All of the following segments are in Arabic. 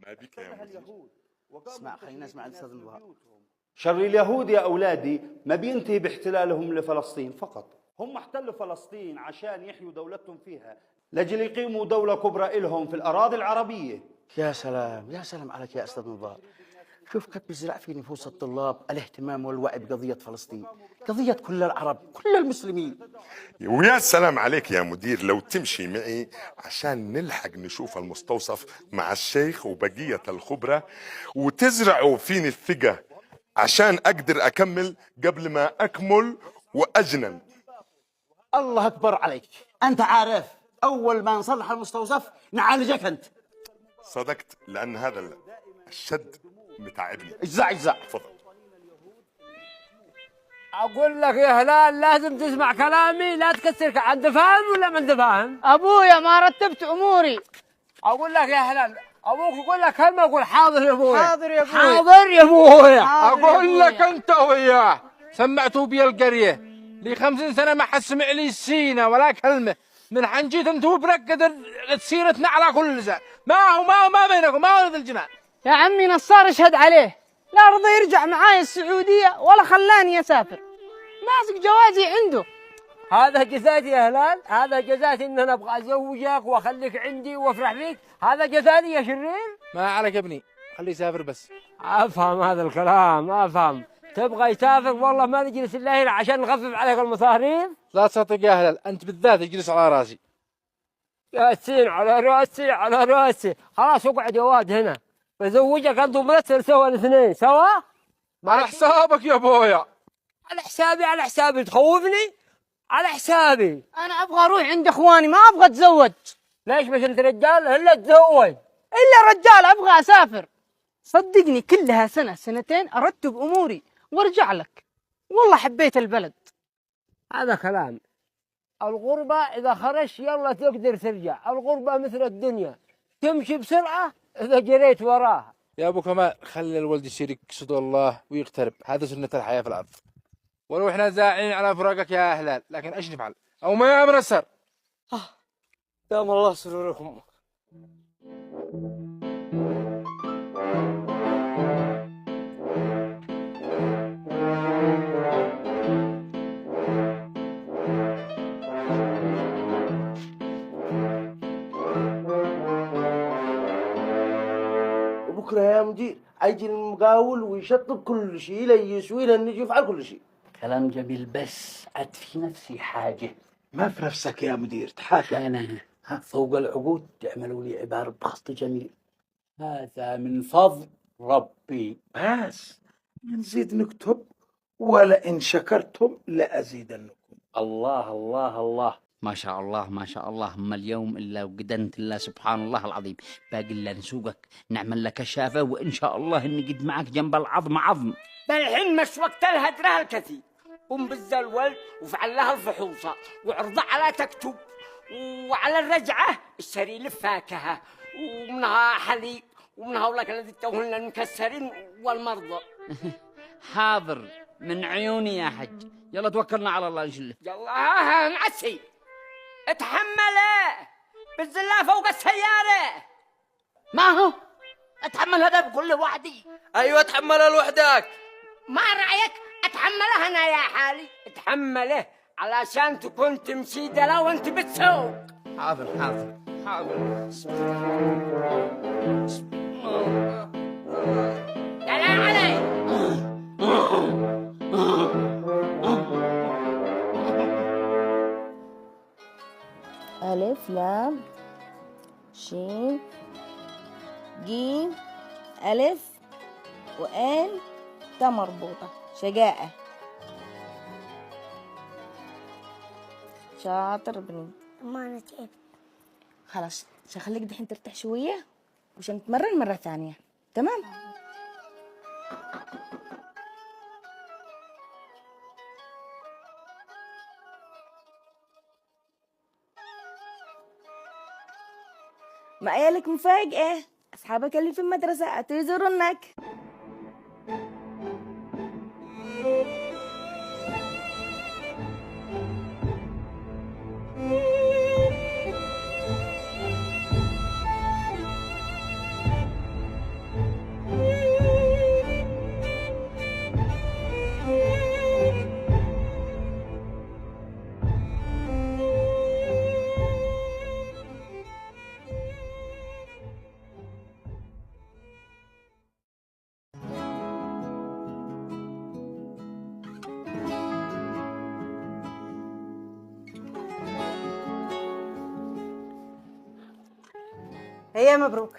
ما بك يا مدير؟ اسمع، خلينا نسمع الأستاذ نضال. شر اليهود يا أولادي ما بينتهي باحتلالهم لفلسطين فقط. هم احتلوا فلسطين عشان يحيوا دولتهم فيها، لجل يقيموا دولة كبرى إلهم في الأراضي العربية. يا سلام يا سلام عليك يا أستاذ نضال. شوف كيف بيزرع في نفوس الطلاب الاهتمام والوعي بقضية فلسطين، قضية كل العرب كل المسلمين. ويا سلام عليك يا مدير لو تمشي معي عشان نلحق نشوف المستوصف مع الشيخ وبقية الخبرة وتزرعوا فيني الثقة عشان أقدر أكمل قبل ما أكمل وأجنن. الله أكبر عليك، أنت عارف أول ما نصلح المستوصف نعالجك أنت. صدقت، لأن هذا الشد متعبني. اجزع اجزع. تفضل. اقول لك يا هلال لازم تسمع كلامي، لا تكسر. انت فاهم ولا ما انت فاهم؟ ابويا ما رتبت اموري. اقول لك يا هلال، ابوك يقول لك كلمه اقول حاضر يا ابويا. حاضر يا ابويا. حاضر يا ابويا. اقول لك انت وياه سمعتوا بي القريه لي 50 سنه ما حد سمع لي السينه ولا كلمه. من حنجيت انتوا بركد سيرتنا على كل لسان. ما بينكم ما ولد الجنان. يا عمي نصار اشهد عليه، لا رضى يرجع معاي السعوديه ولا خلاني اسافر، ماسك جوازي عنده. هذا جزاتي يا هلال، هذا جزاتي ان انا ابغى ازوجك واخليك عندي وافرح فيك، هذا جزاتي يا شرير. ما عليك يا ابني، خليه يسافر بس. افهم هذا الكلام، افهم. تبغى يسافر والله ما نجلس الا هنا عشان نخفف عليك المصاريف. لا تصدق يا هلال، انت بالذات يجلس على راسي. ياسين على راسي على راسي. خلاص اقعد يا واد هنا، بزوجك انت ومرسل سوا الاثنين سوا. على حسابك يا ابويا. على حسابي على حسابي، تخوفني على حسابي. انا ابغى اروح عند اخواني، ما ابغى اتزوج. ليش بس انت رجال الا تزوج؟ الا رجال ابغى اسافر. صدقني كلها سنه سنتين ارتب اموري وارجع لك. والله حبيت البلد. هذا كلام. الغربة إذا خرج يلا تقدر ترجع، الغربة مثل الدنيا تمشي بسرعة إذا جريت وراها. يا ابو كمال خلي الولد يصير يقصد الله ويقترب، هذا سنة الحياة في الأرض. ولو احنا زاعلين على فراقك يا هلال، لكن ايش نفعل؟ أو ما يا مرسر. دام الله سروركم. بكره يا مدير هيجي المقاول ويشطب كل شيء يسوي لنا نجي يفعل كل شيء. كلام جميل، بس عاد في نفسي حاجة. ما في نفسك يا مدير تحاشى. أنا فوق العقود تعملوا لي عبارة بخط جميل. هذا من فضل ربي. بس نزيد نكتب ولا إن شكرتم لأزيدنكم. الله الله الله، ما شاء الله ما شاء الله. ما اليوم إلا وقدنت الله سبحان الله العظيم. باقي إلا نسوقك نعمل لك شافة، وإن شاء الله نقد معك جنب العظم عظم. بالحين مش وقت الهدرة الكثير. قم بالزلول وفعل لها الفحوصة وعرضها على تكتب، وعلى الرجعة اشتري لي فاكهة ومنها حليب ومنها ولك الذي توهن المكسرين والمرضى. حاضر من عيوني يا حج. يلا توكلنا على الله نشله. يلا نعسي اتحمله بالزلا فوق السيارة. ما هو اتحمل هذا بكل وحدي. ايوه اتحمله لوحدك. ما رأيك اتحمله انا يا حالي؟ اتحمله علشان تكون تمشي دلا وانت بتسوق. حاضر حاضر حاضر. دلا علي. ألف لام شين جيم ألف وآل تا مربوطة. شجاعة. شاطر بني. ما أنا تعبت. خلاص خليك دحين ترتاح شوية وعشان نتمرن مرة ثانية. تمام. ما قالك مفاجأة، أصحابك اللي في المدرسة أتوا يزورونك. هيا مبروك،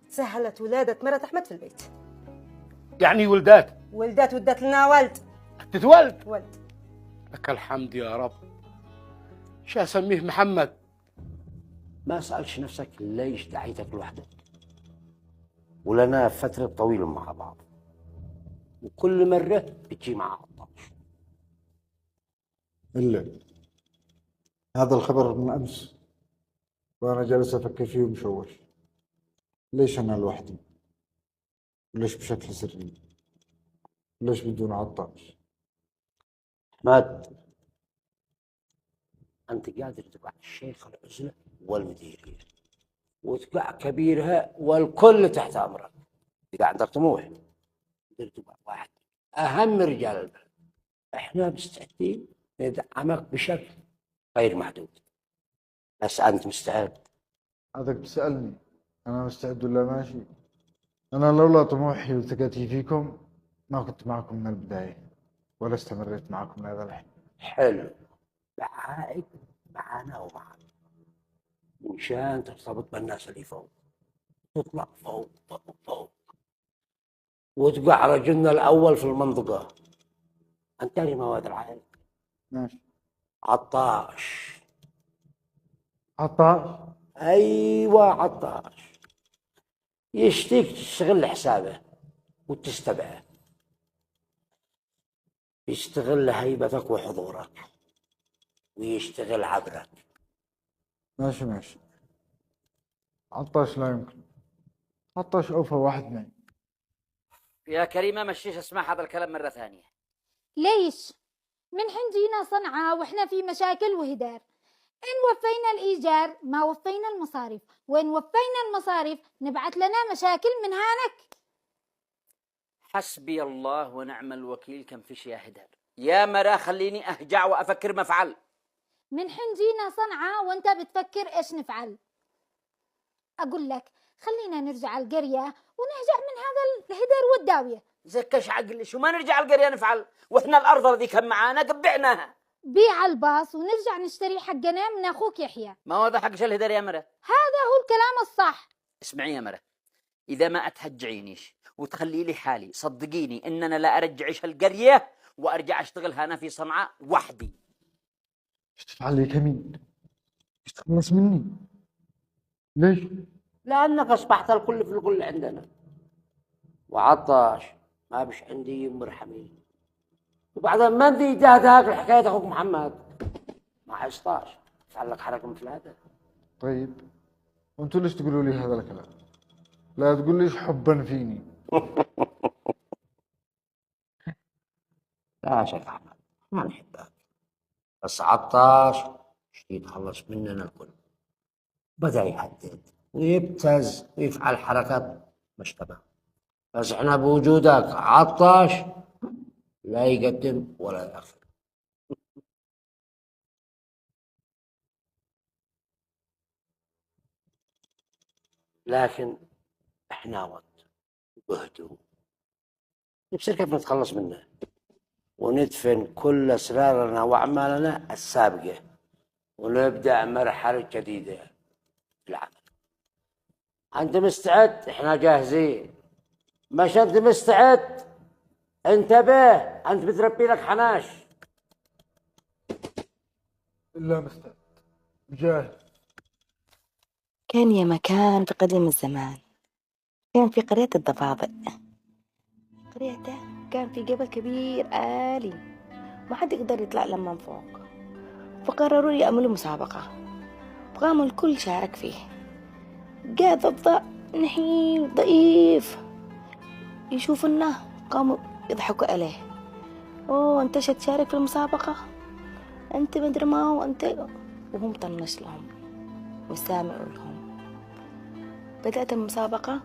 سهلت ولادة مرة أحمد في البيت. يعني ولدات ولدت لنا ولد. تتولد. لك الحمد يا رب. شو اسميه؟ محمد. ما سألش نفسك ليش دعيتك لوحدك؟ ولنا فترة طويلة مع بعض، وكل مرة بتجي مع عطاش. إلا هذا الخبر من أمس وأنا جالس أفكر فيه ومشوش. ليش أنا لوحدي؟ وليش بشكل سري؟ ليش بدون عطاش؟ أحمد، أنت قادر تقع الشيخ العزلة والمديرية وتقع كبيرها والكل تحت أمرك. إذا عندك طموح تقدر تقع واحد أهم رجال البلد. إحنا مستعدين ندعمك بشكل غير محدود، بس أنت مستعد؟ هذاك بتسألني أنا مستعد ولا ماشي؟ أنا لولا طموحي وثقتي فيكم ما كنت معكم من البداية ولا استمريت معكم لهذا الحين. حلو، بعائد معنا ومعك مشان ترتبط بالناس اللي فوق، تطلع فوق فوق فوق وتقع رجلنا الأول في المنطقة. انتهي مواد العائلة. ماشي. عطاش. عطاش؟ أيوة عطاش، يشتيك تشتغل حسابه وتستبعه، يشتغل هيبتك وحضورك ويشتغل عبرك. ماشي. عطاش لا يمكن. عطاش أوفى واحد معي. يا كريمة مشيش اسمع هذا الكلام مرة ثانية. ليش؟ من حين جينا صنعاء واحنا في مشاكل وهدار. إن وفينا الإيجار ما وفينا المصاريف، وإن وفينا المصاريف نبعث لنا مشاكل من هانك. حسبي الله ونعم الوكيل. كم فيش يا هدار يا مرا، خليني أهجع وأفكر مفعل. من حين جينا صنعاء وانت بتفكر إيش نفعل. أقول لك خلينا نرجع القرية ونهجع من هذا الهدر والداوية. زكش عقلي، شو ما نرجع القرية نفعل واحنا الأرض ذي كم معانا قبعناها. بيع الباص ونرجع نشتري حقنا من أخوك يحيى. ما هو ذا حق الهدر يا مرة. هذا هو الكلام الصح. اسمعي يا مرة، إذا ما أتهجعينيش وتخلي لي حالي صدقيني إننا لا أرجعش القرية وأرجع أشتغل هنا في صنعاء وحدي. ايش تفعل لي كمين؟ ايش تخلص مني؟ ليش؟ لأنك أصبحت الكل في الكل عندنا، وعطاش ما بش عندي مرحمين. وبعدين ما ندي جهدك لحكاية أخوك محمد ما حيصطاش تعلق حركة مثل هذا. طيب وانتوا ليش تقولوا لي هذا الكلام؟ لا تقول ليش حبا فيني. لا يا شيخ أحمد ما نحبك، بس عطاش يتخلص مننا الكل. بدأ يحدد ويبتز ويفعل حركات مش تمام، بس احنا بوجودك عطاش لا يقدم ولا يأخر. لكن احنا وقت بهدوء نبصر كيف نتخلص منه وندفن كل أسرارنا وأعمالنا السابقة ونبدأ مرحلة جديدة في العمل. أنت مستعد؟ إحنا جاهزين. مش أنت مستعد؟ انتبه، أنت بتربي لك حناش. إلا مستعد جاهز. كان يا مكان في قديم الزمان، كان في قرية الضفادع. قريته كان في جبل كبير عالي ما حد يقدر يطلع لما من فوق، فقرروا يعملوا مسابقة وقاموا الكل شارك فيه. جاء ضفدع نحيف ضعيف يشوفنا قاموا يضحكوا عليه. اوه انت تشارك في المسابقة، انت مدري ما هو انت، وهم طنش لهم وسامعوا لهم. بدأت المسابقة